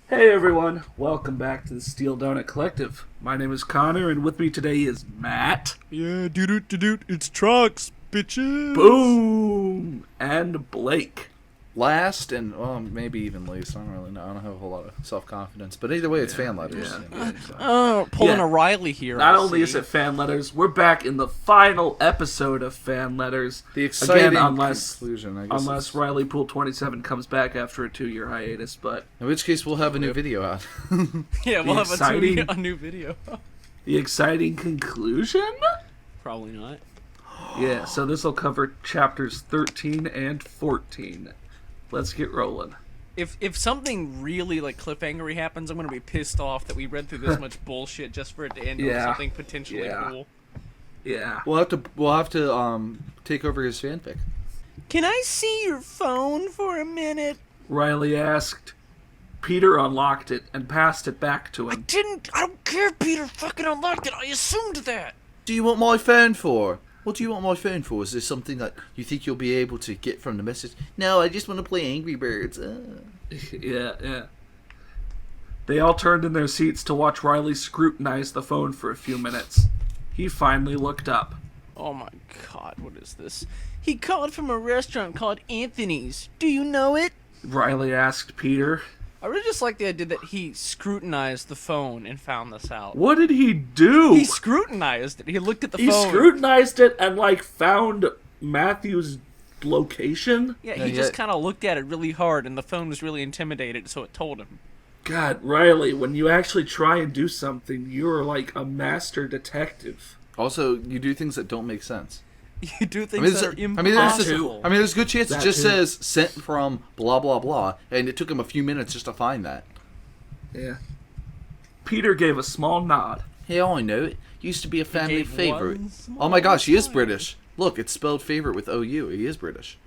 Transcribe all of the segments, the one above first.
Hey everyone, welcome back to the Steel Donut Collective. My name is Connor, and with me today is Matt. Yeah, doot, it's trucks, bitches. Boom! And Blake. Last and maybe even least. I don't really know. I don't have a whole lot of self-confidence. But either way, it's fan letters. Pulling a Riley here. Not only is it fan letters, we're back in the final episode of fan letters. The exciting conclusion, I guess. Unless Riley Pool 27 comes back after a 2-year hiatus, but... In which case, we'll have a new video out. Yeah, we'll have a new video. The exciting conclusion? Probably not. Yeah, so this will cover chapters 13 and 14. Let's get rolling. If something really like cliffhangery happens, I'm gonna be pissed off that we read through this much bullshit just for it to end on something potentially cool. Yeah. We'll have to take over his fanfic. Can I see your phone for a minute? Riley asked. Peter unlocked it and passed it back to him. I don't care, Peter fucking unlocked it. I assumed that. Do you want my phone for? What do you want my phone for? Is this something that you think you'll be able to get from the message? No, I just want to play Angry Birds. Yeah. They all turned in their seats to watch Riley scrutinize the phone for a few minutes. He finally looked up. Oh my god, what is this? He called from a restaurant called Anthony's. Do you know it? Riley asked Peter. I really just like the idea that he scrutinized the phone and found this out. What did he do? He scrutinized it. He looked at the phone. He scrutinized it and, found Matthew's location? Yeah, he just kind of looked at it really hard, and the phone was really intimidated, so it told him. God, Riley, when you actually try and do something, you're like a master detective. Also, you do things that don't make sense. You do things that are impossible. There's a good chance it just says sent from blah blah blah, and it took him a few minutes just to find that. Yeah. Peter gave a small nod. Yeah, I know it. Used to be a family favorite. Oh my gosh, he is British. Look, it's spelled favorite with OU. He is British.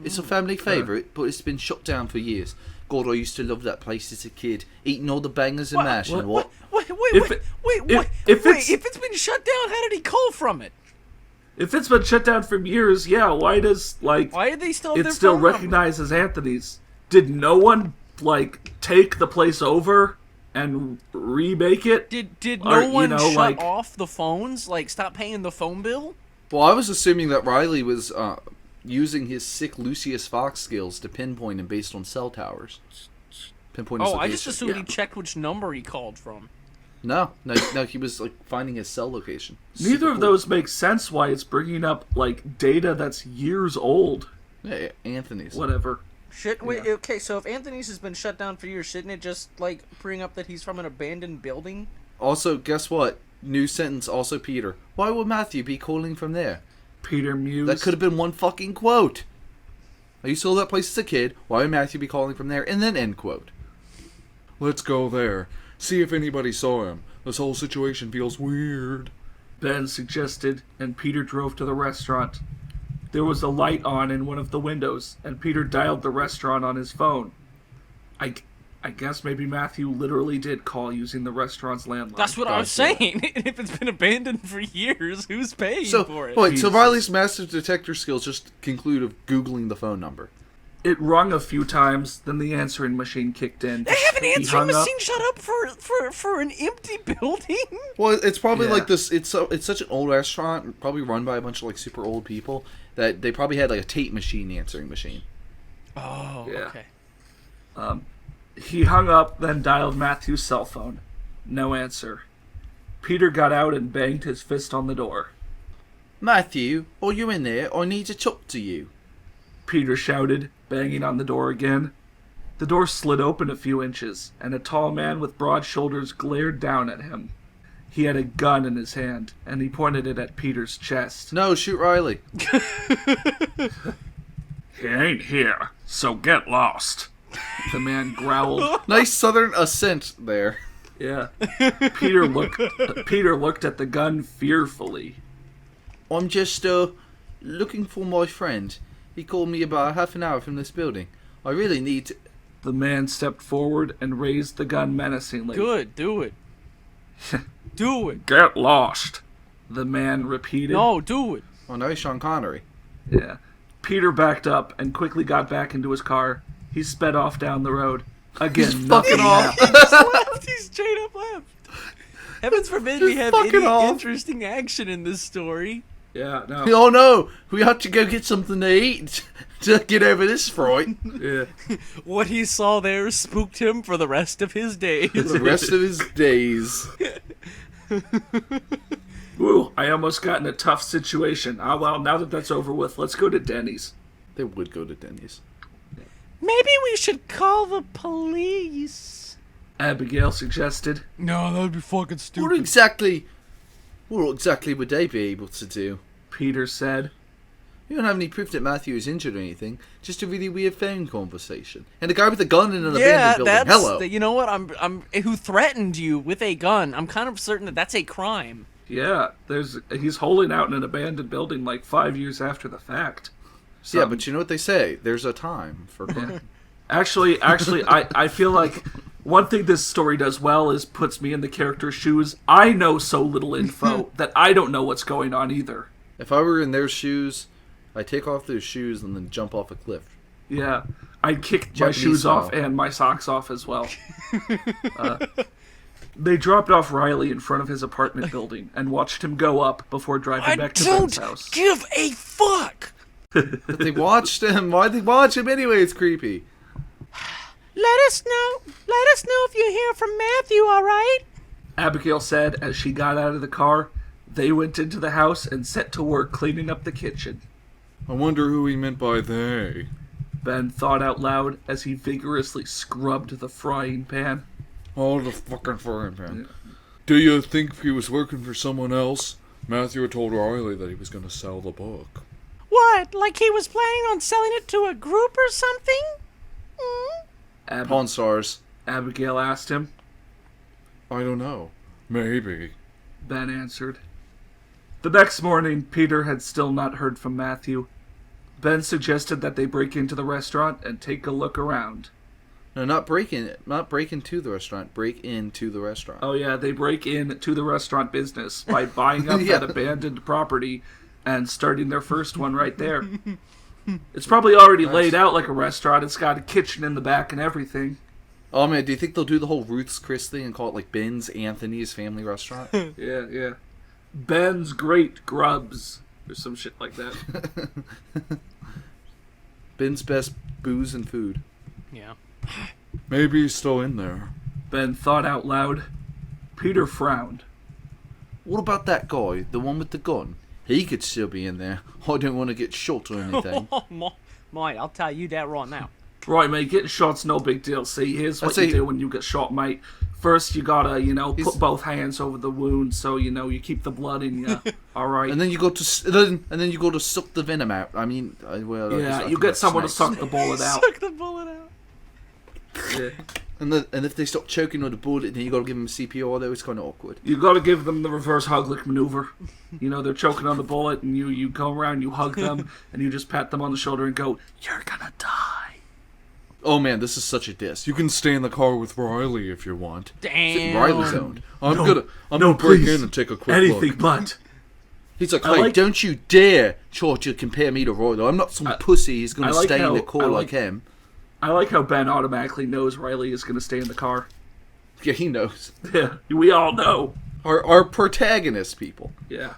It's a family favorite, but it's been shut down for years. God, I used to love that place as a kid, eating all the bangers and mash and what. Wait! If it's been shut down, how did he call from it? If it's been shut down for years, yeah, why did they still have their phone recognized as Anthony's? Did no one, take the place over and remake it? Did no one shut off the phones? Stop paying the phone bill? Well, I was assuming that Riley was using his sick Lucius Fox skills to pinpoint him based on cell towers. I just assumed he checked which number he called from. No, he was finding his cell location. Neither of those make sense why it's bringing up data that's years old. Yeah, Anthony's. Whatever. Okay, so if Anthony's has been shut down for years, shouldn't it just bring up that he's from an abandoned building? Also, guess what? New sentence, also Peter. Why would Matthew be calling from there? Peter mused. That could have been one fucking quote. I used to love that place as a kid. Why would Matthew be calling from there? And then end quote. Let's go there. See if anybody saw him. This whole situation feels weird. Ben suggested, and Peter drove to the restaurant. There was a light on in one of the windows, and Peter dialed the restaurant on his phone. I guess maybe Matthew literally did call using the restaurant's landline. That's what I was saying. If it's been abandoned for years, who's paying for it? Wait, so Riley's master detector skills just conclude of Googling the phone number. It rung a few times, then the answering machine kicked in. They have an answering machine shut up for an empty building? Well, it's probably like this. It's such an old restaurant, probably run by a bunch of super old people, that they probably had a tape machine answering machine. Oh, yeah. Okay. He hung up, then dialed Matthew's cell phone. No answer. Peter got out and banged his fist on the door. Matthew, are you in there? I need to talk to you. Peter shouted, banging on the door again. The door slid open a few inches, and a tall man with broad shoulders glared down at him. He had a gun in his hand, and he pointed it at Peter's chest. No, shoot Riley. He ain't here, so get lost. The man growled. Nice southern accent there. Yeah. Peter looked at the gun fearfully. I'm just looking for my friend. He called me about half an hour from this building. I really need to... The man stepped forward and raised the gun menacingly. Good, do it. Do it. Get lost, the man repeated. No, do it. Oh no, Sean Connery. Yeah. Peter backed up and quickly got back into his car. He sped off down the road. Again, He's nothing fucking off. happened. He's straight up left. Heavens forbid we have fucking any off. interesting action in this story. Yeah, no. Oh no, we have to go get something to eat to get over this fright. Yeah. What he saw there spooked him for the rest of his days. The rest of his days. Woo, I almost got in a tough situation. Ah, well, now that that's over with, let's go to Denny's. They would go to Denny's. Maybe we should call the police. Abigail suggested. No, that would be fucking stupid. What exactly would they be able to do? Peter said. We don't have any proof that Matthew is injured or anything. Just a really weird phone conversation. And a guy with a gun in an abandoned building. Hello. You know what? I'm who threatened you with a gun. I'm kind of certain that that's a crime. Yeah, he's holding out in an abandoned building like 5 years after the fact. Yeah, but you know what they say? There's a time for crime. Actually, I feel like one thing this story does well is puts me in the character's shoes. I know so little info that I don't know what's going on either. If I were in their shoes, I'd take off those shoes and then jump off a cliff. Yeah, I'd kick my Japanese shoes style. off and my socks off as well. They dropped off Riley in front of his apartment building and watched him go up before driving back to Ben's house. Give a fuck. But they watched him. Why'd they watch him anyway? It's creepy. Let us know if you hear from Matthew, all right? Abigail said as she got out of the car. They went into the house and set to work cleaning up the kitchen. I wonder who he meant by they. Ben thought out loud as he vigorously scrubbed the frying pan. Oh, the fucking frying pan. Do you think he was working for someone else? Matthew told Riley that he was going to sell the book. What? Like he was planning on selling it to a group or something? Pawn Stars. Abigail asked him. I don't know. Maybe. Ben answered. The next morning, Peter had still not heard from Matthew. Ben suggested that they break into the restaurant and take a look around. No, not break to the restaurant. Break into the restaurant. Oh yeah, they break into the restaurant business by buying up Yeah. that abandoned property and starting their first one right there. It's probably already laid out like a restaurant. It's got a kitchen in the back and everything. Oh man, do you think they'll do the whole Ruth's Chris thing and call it like Ben's Anthony's Family Restaurant? Yeah. Ben's Great Grubs or some shit like that. Ben's Best Booze and Food. Yeah. Maybe he's still in there. Ben thought out loud. Peter frowned. What about that guy, the one with the gun? He could still be in there. I don't want to get shot or anything. Mate, I'll tell you that right now. Right, mate, getting shot's no big deal. See, here's what you do when you get shot, mate. First, you gotta, put both hands over the wound so, you keep the blood in you. All right. And then you go to suck the venom out. I mean, yeah, you get someone to suck the bullet out. Suck the bullet out. Yeah. And if they stop choking on the bullet, then you gotta give them CPR. Though it's kind of awkward. You gotta give them the reverse Huglich maneuver. They're choking on the bullet, and you go around, you hug them, and you just pat them on the shoulder and go, "You're gonna die." Oh man, this is such a diss. You can stay in the car with Riley if you want. Damn. Riley's owned. I'm gonna break in and take a quick Anything look. but. He's like, hey, don't you dare try to compare me to Riley. I'm not some pussy who's gonna stay in the car like him. I like how Ben automatically knows Riley is gonna stay in the car. Yeah, he knows. Yeah, we all know. Our protagonist, people. Yeah.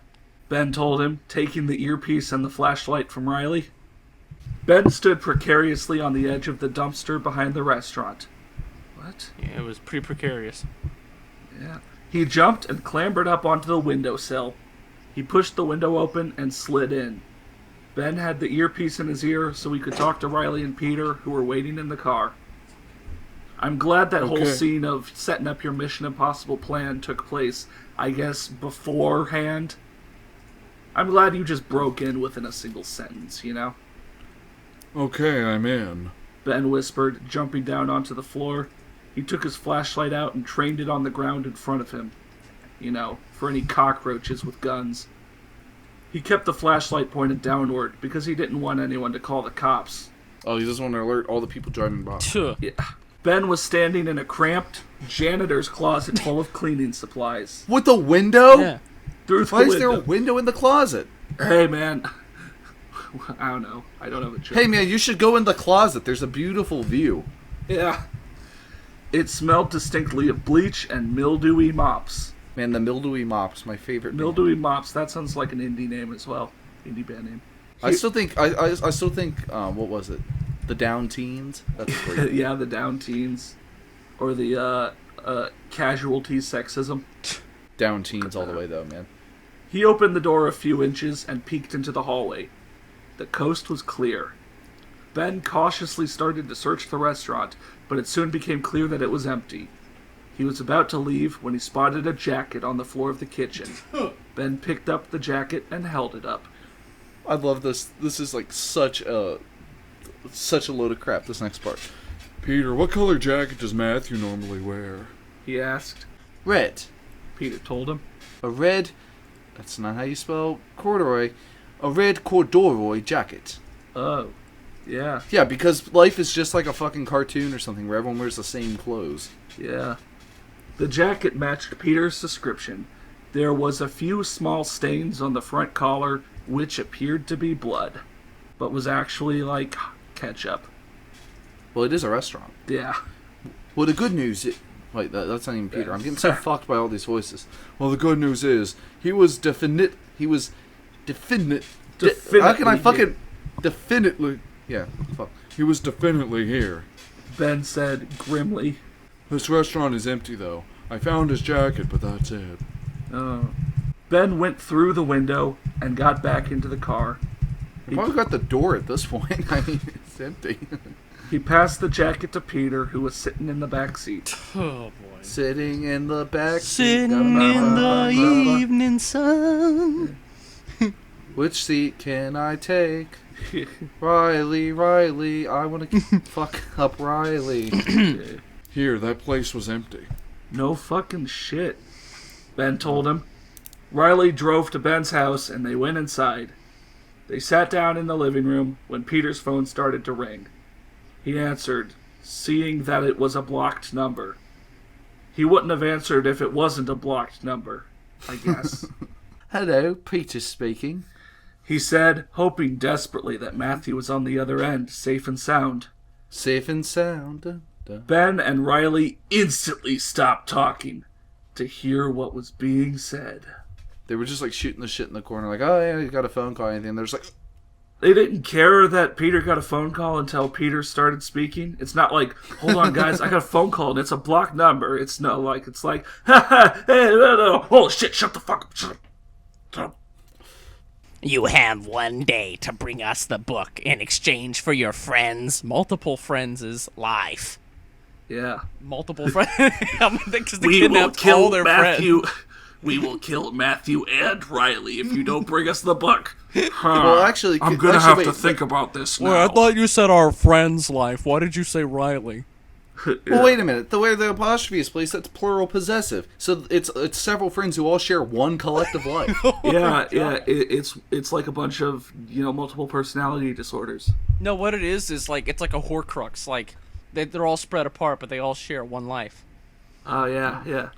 Ben told him, taking the earpiece and the flashlight from Riley. Ben stood precariously on the edge of the dumpster behind the restaurant. What? Yeah, it was pretty precarious. Yeah. He jumped and clambered up onto the windowsill. He pushed the window open and slid in. Ben had the earpiece in his ear so he could talk to Riley and Peter, who were waiting in the car. I'm glad that whole scene of setting up your Mission Impossible plan took place, I guess, beforehand. I'm glad you just broke in within a single sentence, Okay, I'm in. Ben whispered, jumping down onto the floor. He took his flashlight out and trained it on the ground in front of him. For any cockroaches with guns. He kept the flashlight pointed downward because he didn't want anyone to call the cops. Oh, he doesn't want to alert all the people driving by. Yeah. Ben was standing in a cramped janitor's closet full of cleaning supplies. With a window? Yeah. Through the Why window. is there a window in the closet? Hey, man. I don't know. I don't have a joke. Hey, man, you should go in the closet. There's a beautiful view. Yeah. It smelled distinctly of bleach and mildewy mops. Man, the mildewy mops, my favorite. Mildewy mops. That sounds like an indie name as well. Indie band name. I still think. I still think. What was it? The Down Teens. That's great. Yeah, the Down Teens, or the Casualty Sexism. Down Teens all the way though, man. He opened the door a few inches and peeked into the hallway. The coast was clear. Ben cautiously started to search the restaurant, but it soon became clear that it was empty. He was about to leave when he spotted a jacket on the floor of the kitchen. Ben picked up the jacket and held it up. I love this. This is like such a load of crap, this next part. Peter, what color jacket does Matthew normally wear? He asked. Red. Peter told him. A red... That's not how you spell corduroy. A red corduroy jacket. Oh, yeah. Yeah, because life is just like a fucking cartoon or something where everyone wears the same clothes. Yeah. The jacket matched Peter's description. There was a few small stains on the front collar, which appeared to be blood, but was actually like ketchup. Well, it is a restaurant. Yeah. Well, the good news is... Wait, that's not even Peter. I'm getting so fucked by all these voices. Well, the good news is, How can I fucking... Definitely... Yeah, fuck. he was definitely here. Ben said grimly. This restaurant is empty, though. I found his jacket, but that's it. Oh. Ben went through the window and got back into the car. I probably got the door at this point. I mean, it's empty. He passed the jacket to Peter, who was sitting in the back seat. Oh boy. Sitting in the back Sitting in the evening sun. Which seat can I take? Riley, I want to fuck up Riley. Here, that place was empty. No fucking shit, Ben told him. Riley drove to Ben's house and they went inside. They sat down in the living room when Peter's phone started to ring. He answered, seeing that it was a blocked number. He wouldn't have answered if it wasn't a blocked number, I guess. Hello, Peter speaking. He said, hoping desperately that Matthew was on the other end, safe and sound. Safe and sound. Dun, dun. Ben and Riley instantly stopped talking to hear what was being said. They were just like shooting the shit in the corner, like, oh yeah, you got a phone call, anything. They're just like... They didn't care that Peter got a phone call until Peter started speaking. It's not like, hold on guys, I got a phone call and it's a blocked number. It's like, ha ha, hey, no, oh shit, shut the fuck up, shut up. You have one day to bring us the book in exchange for your friends. Multiple friends' life. Yeah. Multiple friends. Because they We will kidnapped all kill their Matthew. friends. We will kill Matthew and Riley if you don't bring us the book. Well, actually... I'm gonna actually, have wait, to think about this now. Well, I thought you said our friend's life. Why did you say Riley? Well, wait a minute. The way the apostrophe is placed, that's plural possessive. So it's several friends who all share one collective life. Yeah. It's like a bunch of multiple personality disorders. No, what it is like it's like a Horcrux. Like they're all spread apart, but they all share one life. Oh yeah.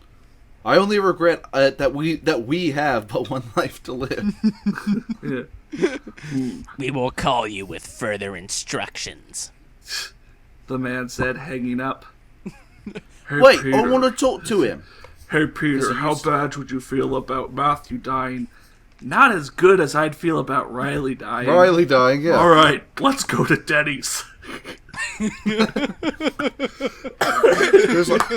I only regret that we have but one life to live. Yeah. We will call you with further instructions. The man said, hanging up. Hey, Wait, Peter. I want to talk to him. Hey Peter, how bad would you feel about Matthew dying? Not as good as I'd feel about Riley dying. Riley dying, yeah. All right, let's go to Denny's. There's like,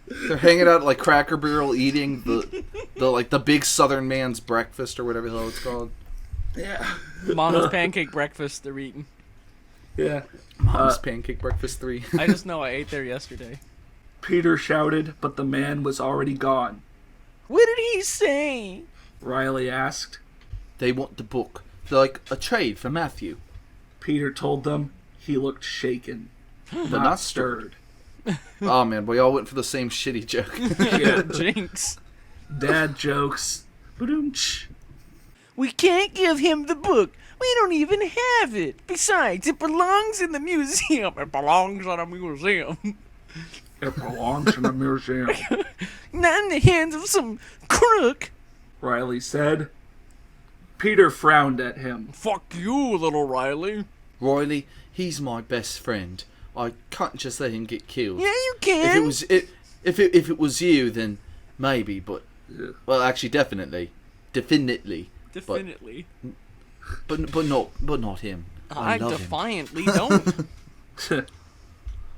they're hanging out at like Cracker Barrel eating the big Southern man's breakfast or whatever the hell it's called. Yeah. Mama's pancake breakfast they're eating. Yeah. Mom's pancake breakfast 3. I just know I ate there yesterday. Peter shouted, but the man was already gone. What did he say? Riley asked. They want the book. They're like a trade for Matthew. Peter told them. He looked shaken, But not stirred. Oh man, we all went for the same shitty joke. Yeah. Jinx. Dad jokes. Ba-doom-tsh. We can't give him the book. We don't even have it. Besides, it belongs in the museum. It belongs in a museum. It belongs in a museum, Not in the hands of some crook. Riley said. Peter frowned at him. Fuck you, little Riley. Riley, he's my best friend. I can't just let him get killed. Yeah, you can. If it was you, then maybe. But well, actually, definitely. Definitely. But not him. I love defiantly don't.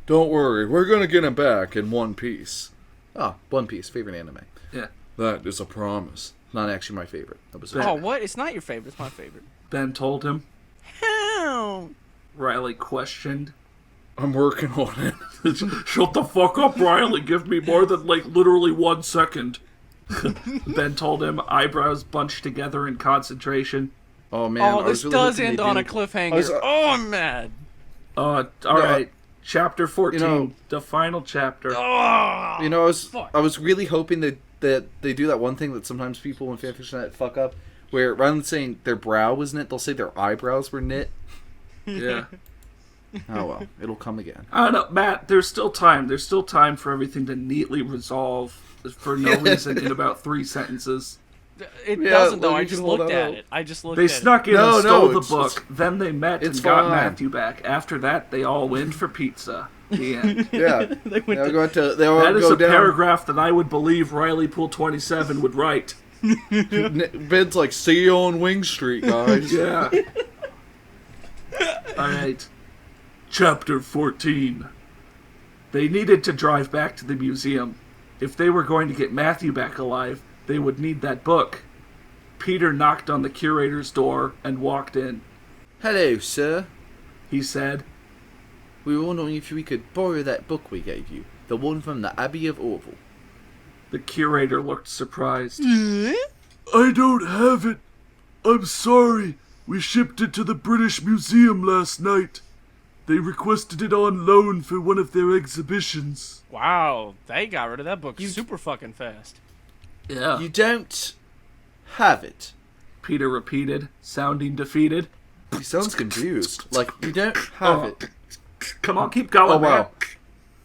Don't worry, we're gonna get him back in One Piece. Ah, One Piece, favorite anime. Yeah. That is a promise. Not actually my favorite. That was Oh, what? It's not your favorite. It's my favorite. Ben told him. How? Riley questioned. I'm working on it. Shut the fuck up, Riley. Give me more than, literally 1 second. Ben told him, eyebrows bunched together in concentration. Oh, man. Oh, this does end on a cliffhanger. I'm mad. Alright. Chapter 14. The final chapter. Oh, You know, I was really hoping that they do that one thing that sometimes people in fanfiction fuck up, where rather than saying their brow was knit, they'll say their eyebrows were knit. Yeah. Oh well, it'll come again. I don't know, Matt, there's still time. There's still time for everything to neatly resolve for no reason in about 3 sentences. It doesn't, though. well, I you just can hold looked on at out. it. I just looked They at snuck in No, and stole no, the it's- book. Then they met it's and got fine. Matthew back. After that, they all went for pizza. The end. Yeah, They went they'll to- go to they'll That is go a down. paragraph that I would believe Riley Pool 27 would write. Ben's like, see you on Wing Street, guys. Yeah. Alright. Chapter 14. They needed to drive back to the museum. If they were going to get Matthew back alive, they would need that book. Peter knocked on the curator's door and walked in. Hello, sir. He said, We were wondering if we could borrow that book we gave you, the one from the Abbey of Orville. the curator looked surprised. Eh? I don't have it. I'm sorry. We shipped it to the British Museum last night. They requested it on loan for one of their exhibitions. Wow, they got rid of that book super fucking fast. Yeah. You don't have it. Peter repeated, sounding defeated. He sounds confused. Like, you don't have it. Come on, keep going, Oh, man. wow.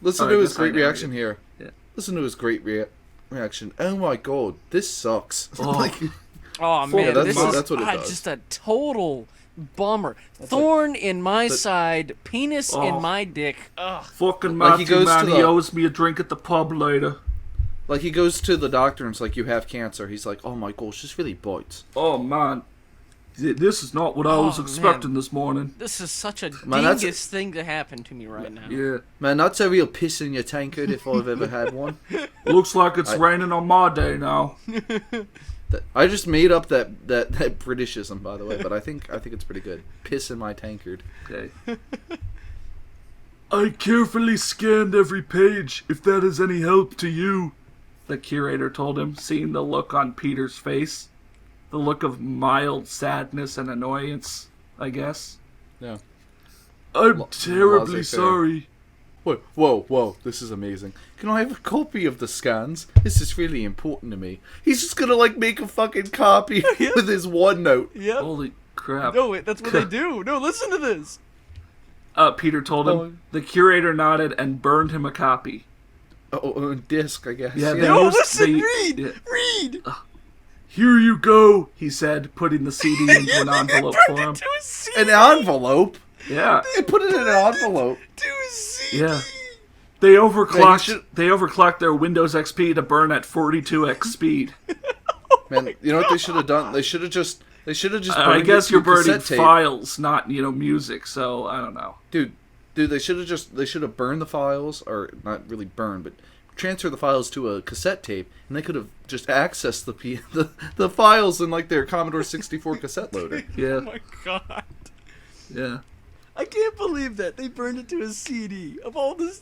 Listen Sorry, to his guess I great never reaction did. here. Yeah. Listen to his great reaction. Oh my god, this sucks. Oh. Like, Oh man, that's this what- is that's what it does. just a total bummer. Thorn in my side, penis Oh. in my dick. Ugh. Fucking Like he Matthew, goes man, to he the- owes me a drink at the pub later. like he goes to the doctor and it's like, you have cancer. He's like, oh my gosh, this really bites. Oh, man. This is not what I was Oh, expecting man. this morning. This is such a Man, that's- dingus thing to happen to me right now. Yeah. Man, that's a real piss in your tankard if I've ever had one. Looks like it's raining on my day now. I just made up that Britishism, by the way, but I think it's pretty good. Piss in my tankard. Okay. I carefully scanned every page, if that is any help to you, the curator told him, seeing the look on Peter's face. The look of mild sadness and annoyance, I guess. Yeah. I'm terribly laissez-faire. sorry. Whoa, this is amazing. Can I have a copy of the scans? This is really important to me. He's just gonna, like, make a fucking copy with his OneNote. Yep. Holy crap. No, wait, that's what they do. No, listen to this. Peter told him. Oh. The curator nodded and burned him a copy. Oh, disc, I guess. Yeah, they No, used- listen, they- read, yeah. read. Here you go, he said, putting the CD into an envelope for him. To a CD. An envelope? Yeah, They put it in an envelope. To a CD. yeah. They overclocked. should- They overclocked their Windows XP to burn at 42x speed. Man, you know what they should have done? They should have just I burned guess it you're to a burning cassette tape. files, not music. So I don't know. Dude, they should have burned the files, or not really burned, but transfer the files to a cassette tape, and they could have just accessed the files in like their Commodore 64 cassette loader. Oh Yeah, my god. yeah. I can't believe that they burned it to a CD of all the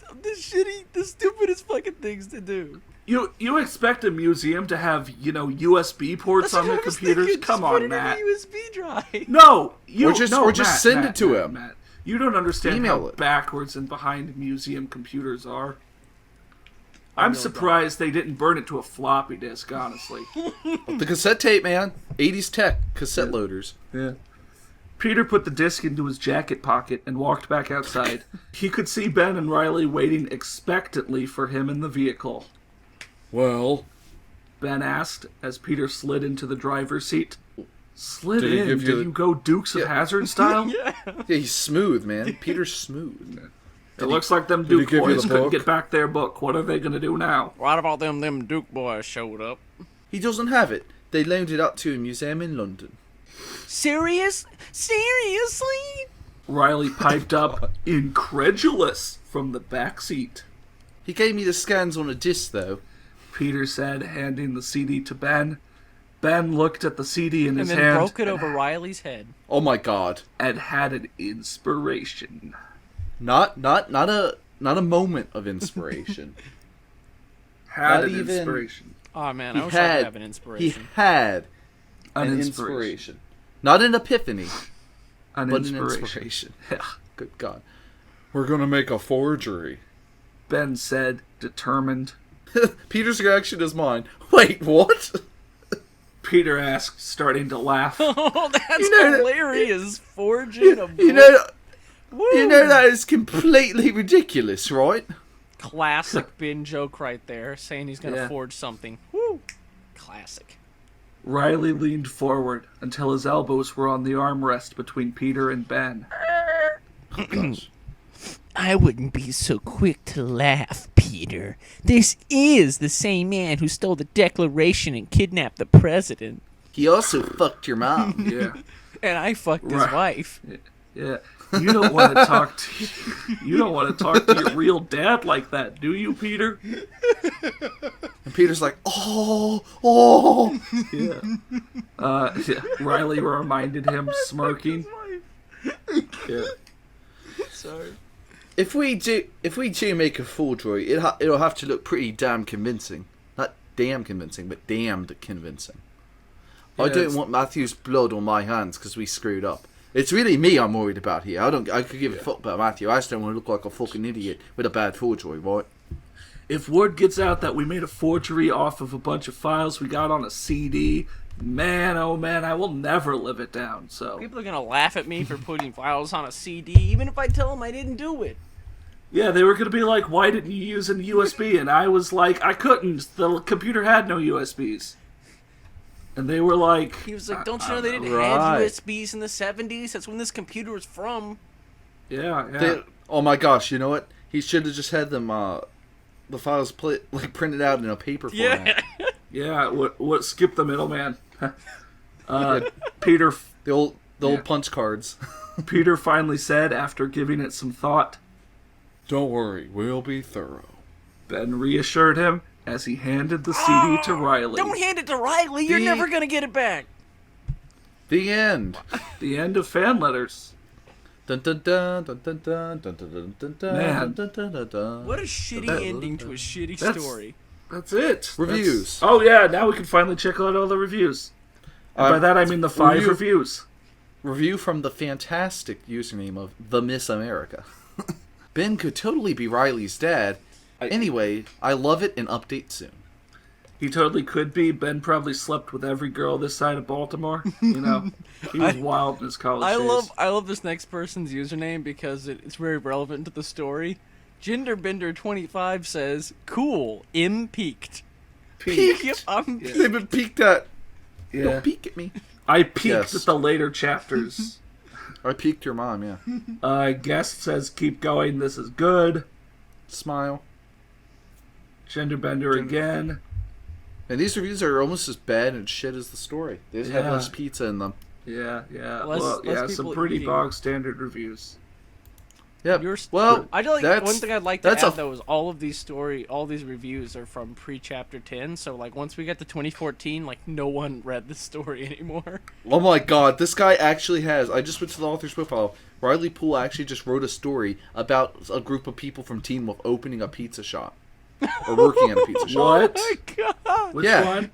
stupidest fucking things to do. You expect a museum to have USB ports That's on what their I was computers? thinking, Come just put on, it Matt. in a USB drive. No, Or just Matt, send Matt, it to Matt, him. Matt. You don't understand Email how it. backwards and behind museum computers are. I'm surprised they didn't burn it to a floppy disk, honestly. The cassette tape, man. 80s tech cassette loaders. Yeah. Peter put the disc into his jacket pocket and walked back outside. He could see Ben and Riley waiting expectantly for him in the vehicle. Well, Ben asked as Peter slid into the driver's seat. Slid Did he in? give you Did the- you go Dukes of Yeah. Hazzard style? Yeah. Yeah, he's smooth, man. Peter's smooth. It looks like them Did he Duke give you boys the couldn't book? get back their book. What are they gonna do now? What about them Duke boys showed up? He doesn't have it. They loaned it up to a museum in London. Seriously? Riley piped up, incredulous, from the back seat. He gave me the scans on a disc, though. Peter said, handing the CD to Ben. Ben looked at the CD in his And hand then broke it over Riley's head. Oh my god. and had an inspiration. Not a moment of inspiration. Had Not an even- inspiration. Oh man, He I wish I could had have an He inspiration. had An an inspiration. inspiration. Not an epiphany, An but an inspiration. inspiration. Yeah. Good God. We're gonna make a forgery. Ben said, determined. Peter's reaction is mine. Wait, what? Peter asked, starting to laugh. Oh, that's You know that- hilarious! Forging a book. You know, Woo. you know that is completely ridiculous, right? Classic Ben joke right there, saying he's gonna Yeah. forge something. Woo! Classic. Riley leaned forward until his elbows were on the armrest between Peter and Ben. Gosh. I wouldn't be so quick to laugh, Peter. This is the same man who stole the Declaration and kidnapped the president. He also fucked your mom. Yeah. And I fucked his Right. wife. Yeah. You don't want to talk to your real dad like that, do you, Peter? And Peter's like, oh. Yeah. Yeah. Riley reminded him, smirking. Yeah. Sorry. If we do make a forgery, it'll have to look pretty damn convincing. Not damn convincing, but damned convincing. I Yeah, don't it's- want Matthew's blood on my hands because we screwed up. It's really me I'm worried about here. I could give a fuck about Matthew. I just don't want to look like a fucking idiot with a bad forgery, right? If word gets out that we made a forgery off of a bunch of files we got on a CD, man, oh man, I will never live it down. So People are gonna laugh at me for putting files on a CD, even if I tell them I didn't do it. yeah, they were gonna be like, "Why didn't you use a USB?" And I was like, "I couldn't. The computer had no USBs." And they were like, He was like, "Don't you know they didn't Right. have USBs in the '70s? That's when this computer was from." "Yeah." Oh my gosh, you know what? He should have just had them the files printed out in a paper format. Yeah, what skip the middleman. Peter The old Yeah. punch cards. Peter finally said after giving it some thought. Don't worry, we'll be thorough. Ben reassured him as he handed the CD to Riley. Don't hand it to Riley. You're The- never gonna get it back. The end. The end of fan letters. Dun dun dun dun dun dun dun dun dun dun Man. dun dun dun dun. What a shitty That- ending to a shitty that's- story. That's it. Reviews. Oh yeah, now we can finally check out all the reviews. And by that I mean the 5 review- reviews. Review from the fantastic username of the Miss America. Ben could totally be Riley's dad. Anyway, I love it and update soon. He totally could be. Ben probably slept with every girl this side of Baltimore. You know, he was wild in his college days. I love this next person's username because it's very relevant to the story. Genderbender25 says, "Cool, peaked." Peaked? Yep, I'm Yeah. They've been peeked at. Yeah, Don't peek at me. I peeked Yes. at the later chapters. I peeked your mom, yeah. Guest says, "Keep going. This is good." Smile. Genderbender again. And these reviews are almost as bad and shit as the story. They just have Yeah. less pizza in them. Yeah. Less- Well, less yeah, some people pretty eating. bog standard reviews. Yep. Well, I like that's- one thing I'd like to that's add a- though is all these reviews are from pre-chapter 10. So like once we get to 2014, like no one read the story anymore. Oh my god, this guy actually has. I just went to the author's profile. Riley Poole actually just wrote a story about a group of people from Teen Wolf opening a pizza shop. Or working at a pizza shop. What? Oh my god! Which Yeah. one?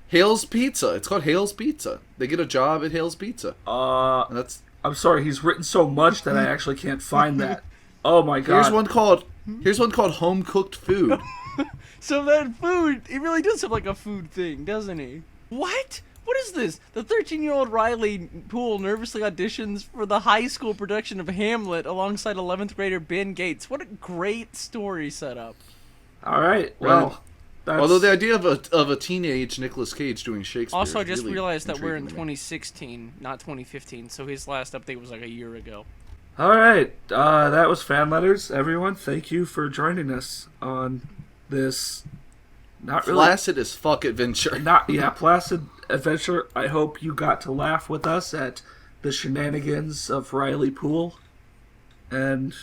Hale's Pizza. It's called Hale's Pizza. They get a job at Hale's Pizza. And that's I'm sorry. He's written so much that I actually can't find that. Oh my god. Here's one called Home Cooked Food. So that food, he really does have like a food thing, doesn't he? What? What is this? The 13-year-old Riley Poole nervously auditions for the high school production of Hamlet alongside 11th grader Ben Gates. What a great story setup. All right. Well, that's, Although the idea of a teenage Nicolas Cage doing Shakespeare. Also, I is just really realized that we're in intriguing to me. 2016, not 2015, so his last update was like a year ago. All right, that was Fan Letters. Everyone, thank you for joining us on this not really Flaccid as fuck adventure. placid adventure. I hope you got to laugh with us at the shenanigans of Riley Poole, and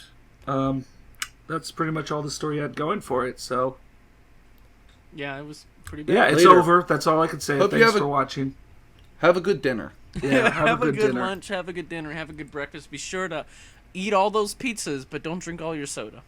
that's pretty much all the story had going for it. So Yeah, it was pretty bad. yeah, it's Later. over. That's all I can say. Hope you Thanks have for watching. Have a good dinner. Yeah, have a good dinner. lunch, have a good dinner, have a good breakfast. Be sure to eat all those pizzas, but don't drink all your soda.